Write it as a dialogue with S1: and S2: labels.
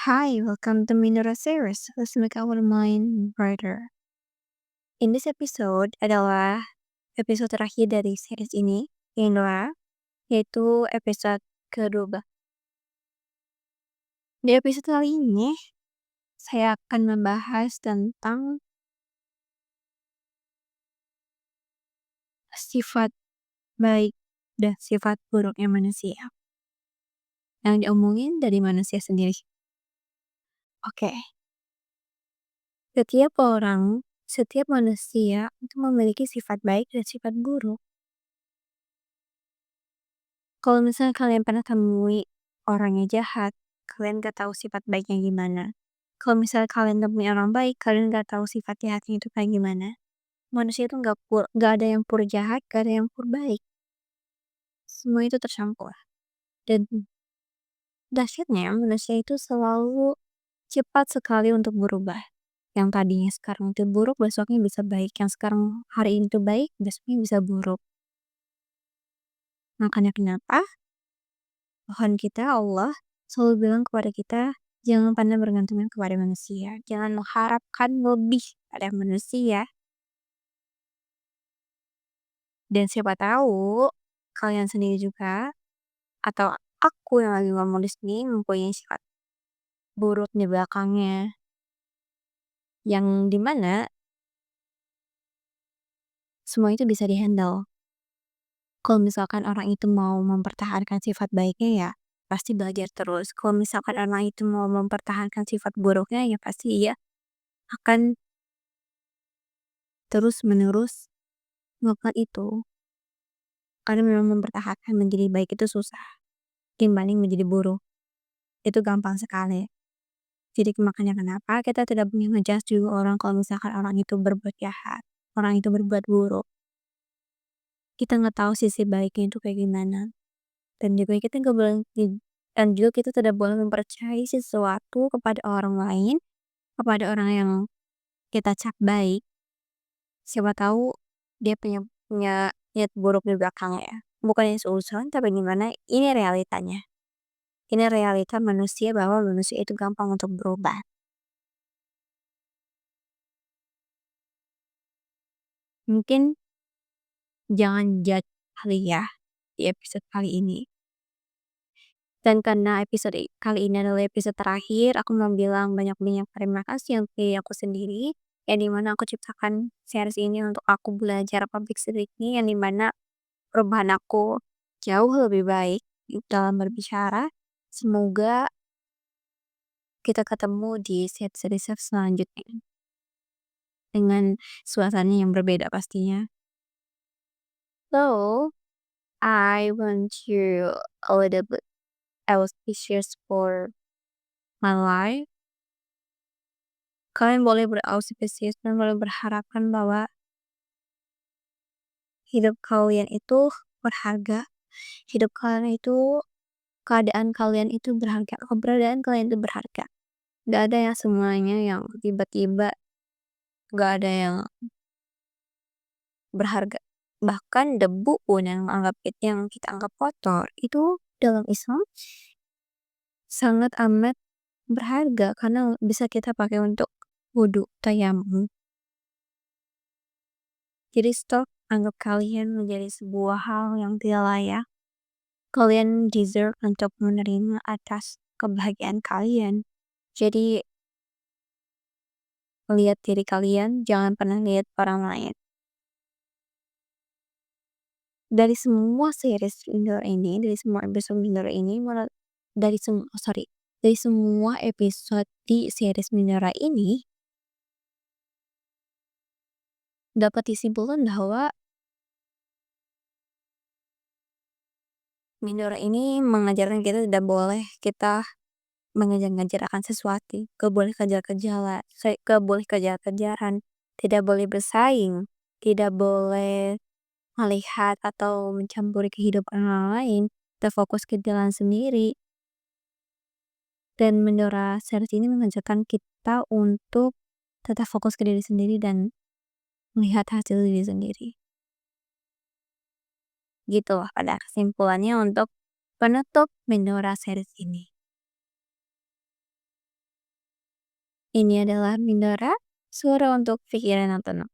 S1: Hi, welcome to Minora Series. Let's make our mind brighter. In this episode adalah episode terakhir dari series ini, Minora, yaitu episode kedua. Di episode kali ini, saya akan membahas tentang sifat baik dan sifat buruknya manusia. Yang diomongin dari manusia sendiri. Oke. Setiap manusia itu memiliki sifat baik dan sifat buruk. Kalau misalnya kalian pernah temui orang yang jahat, kalian gak tahu sifat baiknya gimana. Kalau misalnya kalian temui orang baik, kalian gak tahu sifat jahatnya itu kayak gimana. Manusia itu gak ada yang pur jahat, gak ada yang pur baik. Semua itu tercampur. Dan dahsyatnya manusia itu selalu cepat sekali untuk berubah. Yang tadinya sekarang itu buruk, besoknya bisa baik. Yang sekarang hari ini itu baik, besoknya bisa buruk. Makanya kenapa Tuhan kita, Allah, selalu bilang kepada kita, jangan pandang bergantungan kepada manusia. Jangan mengharapkan lebih pada manusia. Dan siapa tahu, kalian sendiri juga, atau aku yang lagi ngomong di sini, mempunyai sifat buruk di belakangnya. Yang dimana, semua itu bisa dihandle. Kalau misalkan orang itu mau mempertahankan sifat baiknya ya, pasti belajar terus. Kalau misalkan orang itu mau mempertahankan sifat buruknya ya pasti ia akan terus-menerus melakukan itu. Karena memang mempertahankan menjadi baik itu susah. Dibanding menjadi buruk. Itu gampang sekali. Jadi makanya kenapa kita tidak boleh ngejudge juga orang kalau misalkan orang itu berbuat jahat. Orang itu berbuat buruk. Kita nggak tahu sisi baiknya itu kayak gimana. Dan juga kita nggak boleh dan juga kita tidak boleh mempercayai sesuatu kepada orang lain, kepada orang yang kita cap baik. Siapa tahu dia punya niat buruk di belakangnya. Bukannya seuzon, tapi gimana ini realitanya. Ini realita manusia bahwa manusia itu gampang untuk berubah. Mungkin jangan judge kali ya di episode kali ini. Dan karena episode kali ini adalah episode terakhir, aku mau bilang banyak-banyak terima kasih untuk diri aku sendiri. Yang dimana aku ciptakan series ini untuk aku belajar public speaking. Yang dimana perubahan aku jauh lebih baik dalam berbicara. Semoga kita ketemu di series selanjutnya. Dengan suasana yang berbeda pastinya. So, I want you a little bit auspicious for my life. Kalian boleh berauspicious dan boleh berharapkan bahwa hidup kalian itu berharga. Hidup kalian itu, keadaan kalian itu berharga. Keberadaan kalian itu berharga. Gak ada yang semuanya yang tiba-tiba gak ada yang berharga. Bahkan debu pun yang kita anggap kotor itu dalam Islam sangat amat berharga karena bisa kita pakai untuk wudhu, tayamum. Jadi stop anggap kalian menjadi sebuah hal yang tidak layak. Kalian deserve untuk menerima atas kebahagiaan kalian. Jadi lihat diri kalian, jangan pernah lihat orang lain. Dari semua series Indor ini, dari semua episode Indor ini, dari semua episode di series Mindora ini, dapat disimpulkan bahwa Mindora ini mengajarkan kita tidak boleh kita mengejar-ngejar akan sesuatu, gak boleh gak boleh kejar-kejaran, tidak boleh bersaing, tidak boleh melihat atau mencampuri kehidupan orang lain, kita fokus ke jalan sendiri. Dan Mindora series ini mengajarkan kita untuk tetap fokus ke diri sendiri dan melihat hasil diri sendiri. Gitu loh pada kesimpulannya untuk penutup Mindora series ini. Ini adalah Mindora, suara untuk pikiran yang tenang.